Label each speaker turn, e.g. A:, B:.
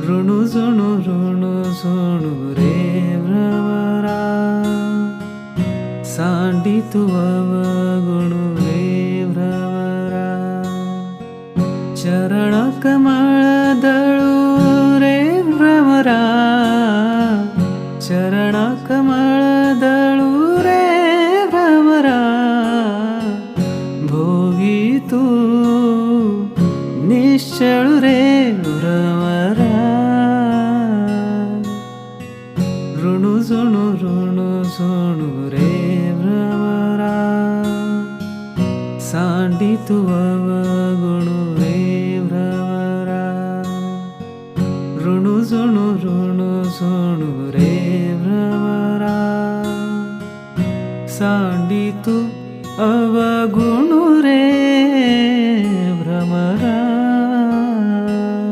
A: ऋणु झुणु रे भ्रमरा सांडितु अवगुणु रे भ्रमरा चरण कमळ दळू रे भ्रमरा चरण कमळ दळू रे भ्रमरा भोगी तू निश्चळू रे भ्रमरा ऋणु झुणु रे भ्रमरा सांडितु अवगुणु रे भ्रमरा ऋणु झुणु रे भ्रमरा